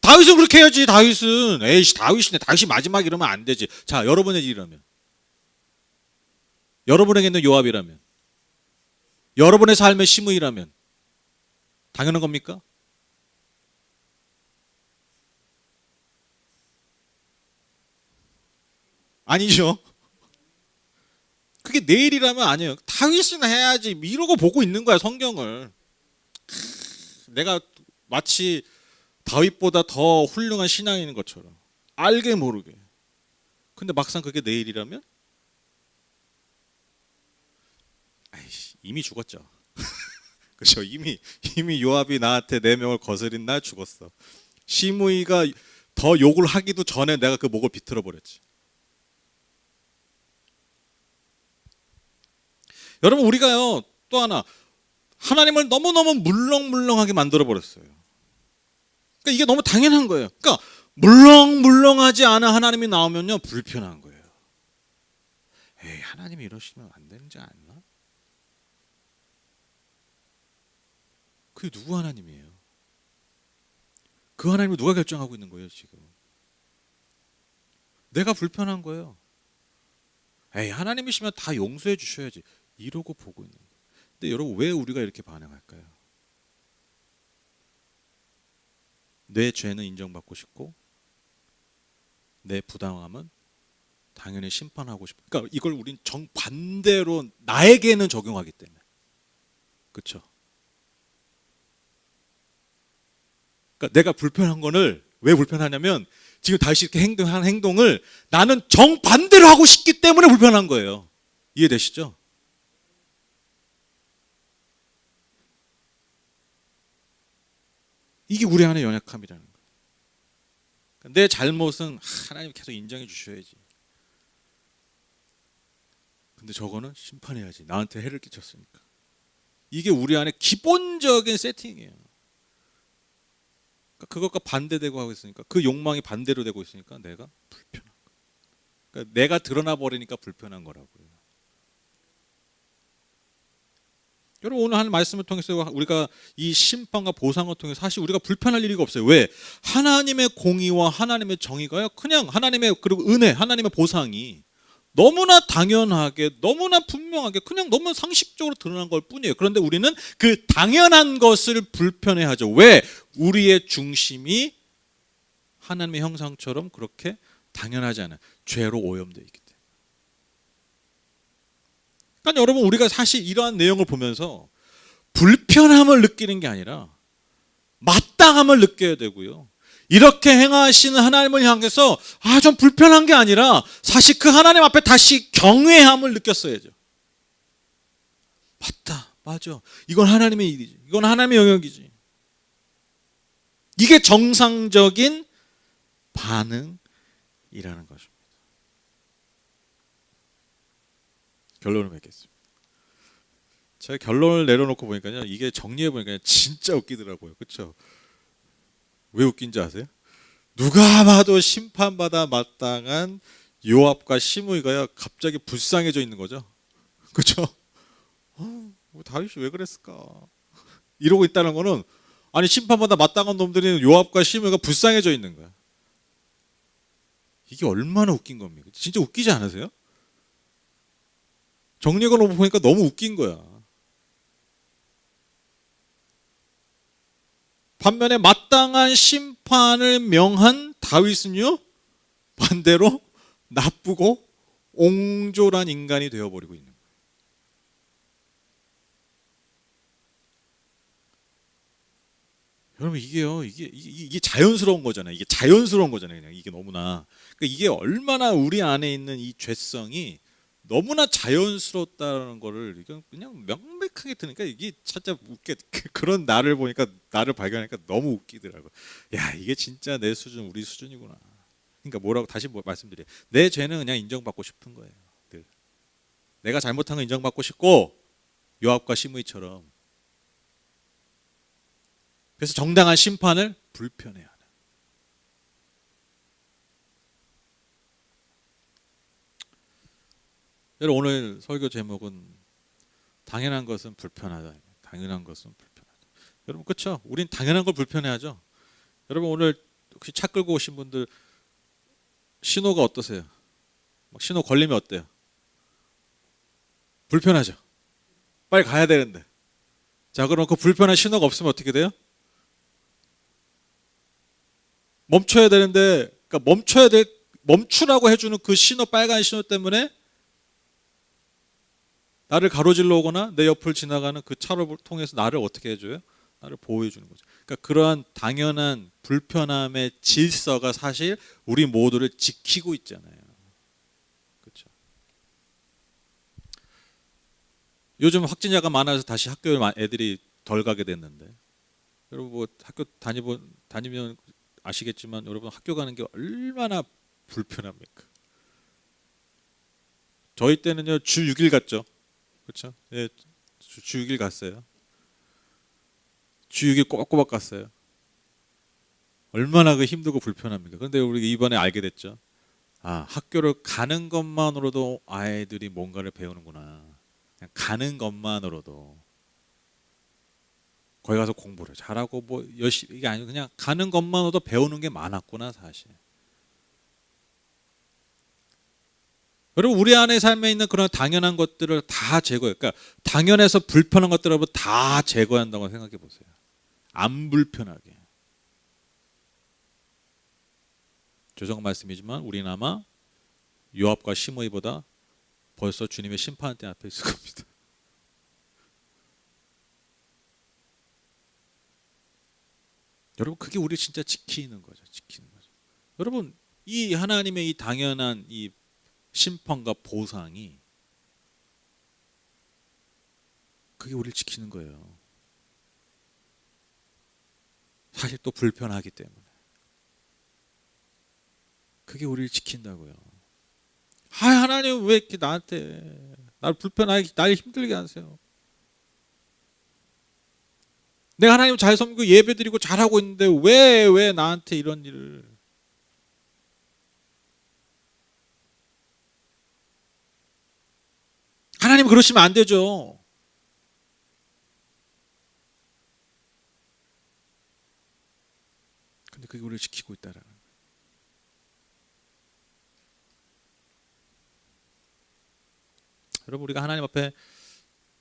B: 다윗은 그렇게 해야지. 다윗은 에이씨 다윗이네. 다윗이 마지막 이러면 안 되지. 자, 여러분의 일이라면, 여러분에게 있는 요압이라면, 여러분의 삶의 시므이라면 당연한 겁니까? 아니죠. 그게 내 일이라면 아니에요. 다윗은 해야지 이러고 보고 있는 거야, 성경을. 내가 마치 다윗보다 더 훌륭한 신앙인인 것처럼 알게 모르게. 근데 막상 그게 내 일이라면 아이씨, 이미 죽었죠. 그렇죠. 이미 요압이 나한테 내 명을 거스린 날 죽었어. 시므이가 더 욕을 하기도 전에 내가 그 목을 비틀어 버렸지. 여러분, 우리가요 또 하나 하나님을 너무너무 물렁물렁하게 만들어 버렸어요. 그러니까 이게 너무 당연한 거예요. 그러니까 물렁물렁하지 않은 하나님이 나오면요 불편한 거예요. 에이, 하나님이 이러시면 안 되지 않나? 그게 누구 하나님이에요? 그 하나님을 누가 결정하고 있는 거예요 지금? 내가 불편한 거예요. 에이, 하나님이시면 다 용서해 주셔야지 이러고 보고 있는 거예요. 근데 여러분, 왜 우리가 이렇게 반응할까요? 내 죄는 인정받고 싶고 내 부당함은 당연히 심판하고 싶고, 그러니까 이걸 우린 정반대로 나에게는 적용하기 때문에. 그렇죠? 그러니까 내가 불편한 거를 왜 불편하냐면 지금 다시 이렇게 행동하는 행동을 나는 정반대로 하고 싶기 때문에 불편한 거예요. 이해되시죠? 이게 우리 안의 연약함이라는 거예요. 그러니까 내 잘못은 하나님 계속 인정해 주셔야지. 근데 저거는 심판해야지. 나한테 해를 끼쳤으니까. 이게 우리 안에 기본적인 세팅이에요. 그러니까 그것과 반대되고 하고 있으니까, 그 욕망이 반대로 되고 있으니까 내가 불편한 거예요. 그러니까 내가 드러나 버리니까 불편한 거라고요. 여러분, 오늘 한 말씀을 통해서 우리가 이 심판과 보상을 통해서 사실 우리가 불편할 일이 없어요. 왜? 하나님의 공의와 하나님의 정의가요 그냥 하나님의, 그리고 은혜, 하나님의 보상이 너무나 당연하게, 너무나 분명하게, 그냥 너무 상식적으로 드러난 걸 뿐이에요. 그런데 우리는 그 당연한 것을 불편해하죠. 왜? 우리의 중심이 하나님의 형상처럼 그렇게 당연하지 않은 죄로 오염되어 있기 때문에. 그러니까 여러분, 우리가 사실 이러한 내용을 보면서 불편함을 느끼는 게 아니라 마땅함을 느껴야 되고요. 이렇게 행하시는 하나님을 향해서 좀 불편한 게 아니라 사실 그 하나님 앞에 다시 경외함을 느꼈어야죠. 맞다, 맞아. 이건 하나님의 일이지. 이건 하나님의 영역이지. 이게 정상적인 반응이라는 것입니다. 결론을 맺겠습니다. 제가 결론을 내려놓고 보니까요, 이게 정리해 보니까 진짜 웃기더라고요. 그렇죠? 왜 웃긴지 아세요? 누가 봐도 심판받아 마땅한 요압과 시므이가요 갑자기 불쌍해져 있는 거죠. 그렇죠? 다윗이 왜 그랬을까? 이러고 있다는 거는, 아니 심판받아 마땅한 놈들이 요압과 시므이가 불쌍해져 있는 거야. 이게 얼마나 웃긴 겁니까? 진짜 웃기지 않으세요? 정리해 놓고 보니까 너무 웃긴 거야. 반면에 마땅한 심판을 명한 다윗은요 반대로 나쁘고 옹졸한 인간이 되어버리고 있는 거예요. 여러분, 이게 자연스러운 거잖아요. 이게 자연스러운 거잖아요. 그냥 이게 너무나. 그러니까 이게 얼마나 우리 안에 있는 이 죄성이
A: 너무나 자연스럽다는 거를 이건 그냥 명백하게 드니까 이게 진짜 웃게 그런 나를 보니까 나를 발견하니까 너무 웃기더라고. 야 이게 진짜 내 수준 우리 수준이구나. 그러니까 뭐라고 다시 말씀드려. 내 죄는 그냥 인정받고 싶은 거예요. 늘 내가 잘못한 거 인정받고 싶고 요압과 시므이처럼. 그래서 정당한 심판을 불편해하는. 여러분 오늘 설교 제목은 당연한 것은 불편하다. 당연한 것은 불편하다. 여러분 그렇죠? 우린 당연한 걸 불편해하죠. 여러분 오늘 혹시 차 끌고 오신 분들 신호가 어떠세요? 막 신호 걸리면 어때요? 불편하죠. 빨리 가야 되는데. 자 그럼 그 불편한 신호가 없으면 어떻게 돼요? 멈춰야 되는데, 그러니까 멈추라고 해주는 그 신호, 빨간 신호 때문에 나를 가로질러 오거나 내 옆을 지나가는 그 차를 통해서 나를 어떻게 해줘요? 나를 보호해 주는 거죠. 그러니까 그러한 당연한 불편함의 질서가 사실 우리 모두를 지키고 있잖아요. 그렇죠? 요즘 확진자가 많아서 다시 학교에 애들이 덜 가게 됐는데, 여러분 뭐 학교 다니면 아시겠지만 여러분 학교 가는 게 얼마나 불편합니까? 저희 때는요 주 6일 갔죠. 그렇죠? 예, 주 6일 갔어요. 주 6일 꼬박꼬박 갔어요. 얼마나 그 힘들고 불편합니까? 그런데 우리 이번에 알게 됐죠. 아, 학교를 가는 것만으로도 아이들이 뭔가를 배우는구나. 그냥 가는 것만으로도 거기 가서 공부를 잘하고 뭐 열심히 이게 아니고 그냥 가는 것만으로도 배우는 게 많았구나 사실. 여러분 우리 안에 삶에 있는 그런 당연한 것들을 다 제거해요. 그러니까 당연해서 불편한 것들을 다 제거한다고 생각해 보세요. 안 불편하게. 죄송한 말씀이지만 우리는 아마 요압과 시므이보다 벌써 주님의 심판대 앞에 있을 겁니다. 여러분 그게 우리 진짜 지키는 거죠. 지키는 거죠. 여러분 이 하나님의 이 당연한 이 심판과 보상이 그게 우리를 지키는 거예요. 사실 또 불편하기 때문에 그게 우리를 지킨다고요. 아 하나님 왜 이렇게 나한테 날 불편하게 날 힘들게 하세요? 내가 하나님 잘 섬기고 예배드리고 잘하고 있는데 왜 나한테 이런 일을. 하나님 그러시면 안 되죠. 근데 그게 우리를 지키고 있다라는 거예요. 여러분 우리가 하나님 앞에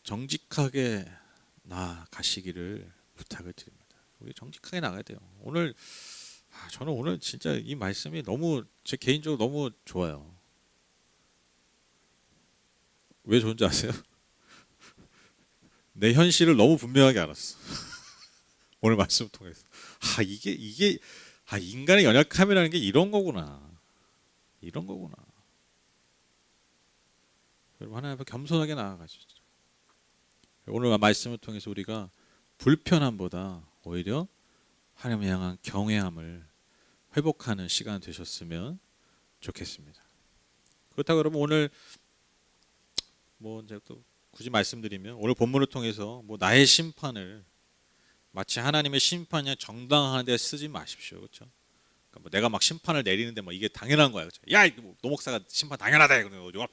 A: 정직하게 나아가시기를 부탁을 드립니다. 우리 정직하게 나가야 돼요. 오늘 저는 오늘 진짜 이 말씀이 너무 제 개인적으로 너무 좋아요. 왜 좋은지 아세요? 내 현실을 너무 분명하게 알았어. 오늘 말씀을 통해서. 이게 인간의 연약함이라는 게 이런 거구나. 이런 거구나. 여러분 하나님 앞에 겸손하게 나아가시죠. 오늘 말씀을 통해서 우리가 불편함보다 오히려 하나님을 향한 경외함을 회복하는 시간 되셨으면 좋겠습니다. 그렇다고 여러분 오늘 뭐 이제 또 굳이 말씀드리면 오늘 본문을 통해서 뭐 나의 심판을 마치 하나님의 심판이 정당한 데 쓰지 마십시오. 그렇죠? 그러니까 뭐 내가 막 심판을 내리는데 뭐 이게 당연한 거야. 그렇죠? 야, 노 목사가 심판 당연하다. 요압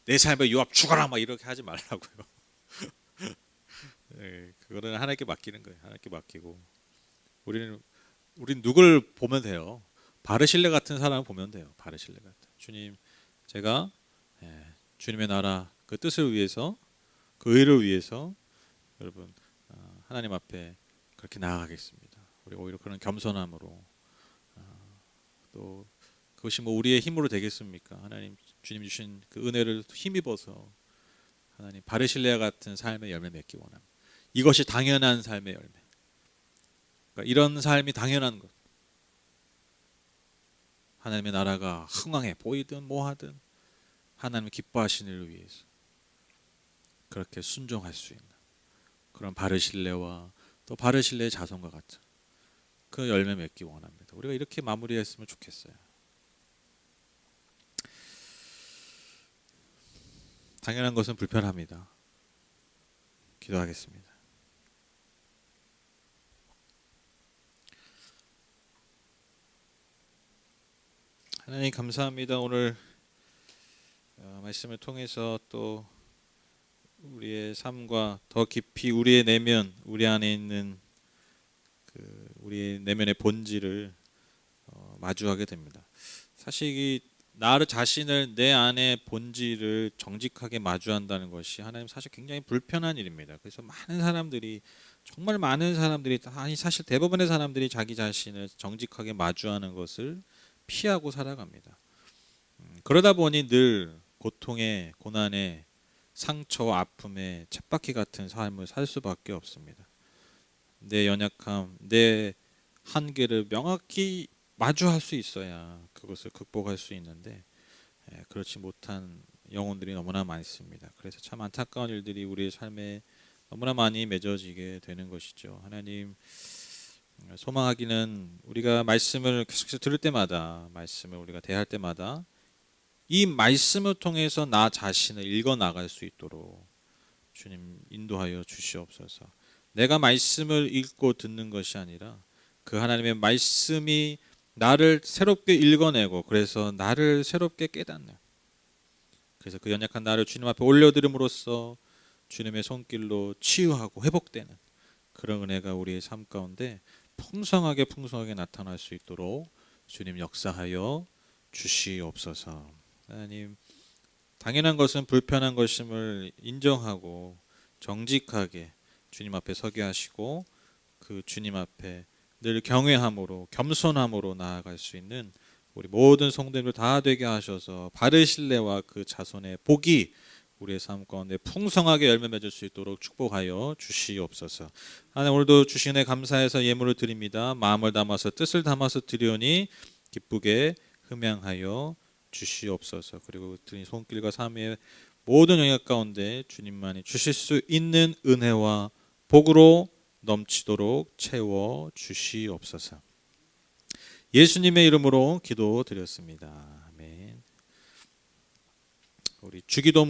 A: 내 삶에 요압 죽어라 막 이렇게 하지 말라고요. 네, 그거는 하나님께 맡기는 거예요. 하나님께 맡기고 우린 누굴 보면 돼요. 바르실레 같은 사람을 보면 돼요. 바르실레 같은 주님, 제가 주님의 나라 그 뜻을 위해서 그 의를 위해서 여러분 하나님 앞에 그렇게 나아가겠습니다. 우리 오히려 그런 겸손함으로 또 그것이 뭐 우리의 힘으로 되겠습니까? 하나님 주님 주신 그 은혜를 힘입어서 하나님 바르실레와 같은 삶의 열매 맺기 원합니다. 이것이 당연한 삶의 열매. 그러니까 이런 삶이 당연한 것. 하나님의 나라가 흥왕해 보이든 뭐하든
B: 하나님 기뻐하시는 일을 위해서 그렇게 순종할 수 있는 그런 바르실레와 또 바르실레의 자손과 같은 그 열매 맺기 원합니다. 우리가 이렇게 마무리했으면 좋겠어요. 당연한 것은 불편합니다. 기도하겠습니다. 하나님 감사합니다. 오늘 말씀을 통해서 또 우리의 삶과 더 깊이 우리의 내면, 우리 안에 있는 우리의 내면의 본질을 마주하게 됩니다. 사실 이 나를 자신을 내 안의 본질을 정직하게 마주한다는 것이 하나님 사실 굉장히 불편한 일입니다. 그래서 많은 사람들이 정말 많은 사람들이 아니 사실 대부분의 사람들이 자기 자신을 정직하게 마주하는 것을 피하고 살아갑니다. 그러다 보니 늘 고통에 고난에 상처와 아픔에 쳇바퀴 같은 삶을 살 수밖에 없습니다. 내 연약함, 내 한계를 명확히 마주할 수 있어야 그것을 극복할 수 있는데 그렇지 못한 영혼들이 너무나 많습니다. 그래서 참 안타까운 일들이 우리의 삶에 너무나 많이 맺어지게 되는 것이죠. 하나님 소망하기는 우리가 말씀을 계속해서 들을 때마다 말씀을 우리가 대할 때마다 이 말씀을 통해서 나 자신을 읽어 나갈 수 있도록 주님 인도하여 주시옵소서. 내가 말씀을 읽고 듣는 것이 아니라 그 하나님의 말씀이 나를 새롭게 읽어내고 그래서 나를 새롭게 깨닫는 그래서 그 연약한 나를 주님 앞에 올려드림으로써 주님의 손길로 치유하고 회복되는 그런 은혜가 우리의 삶 가운데 풍성하게 나타날 수 있도록 주님 역사하여 주시옵소서. 하나님 당연한 것은 불편한 것임을 인정하고 정직하게 주님 앞에 서게 하시고 그 주님 앞에 늘 경외함으로 겸손함으로 나아갈 수 있는 우리 모든 성도님들 다 되게 하셔서 바르실레와 그 자손의 복이 우리의 삶 가운데 풍성하게 열매 맺을 수 있도록 축복하여 주시옵소서. 하나님 오늘도 주신 은혜 감사해서 예물을 드립니다. 마음을 담아서 뜻을 담아서 드리오니 기쁘게 흠양하여 주시옵소서. 그리고 드린 손길과 삶의 모든 영역 가운데 주님만이 주실 수 있는 은혜와 복으로 넘치도록 채워 주시옵소서. 예수님의 이름으로 기도드렸습니다. 아멘. 우리 주기도문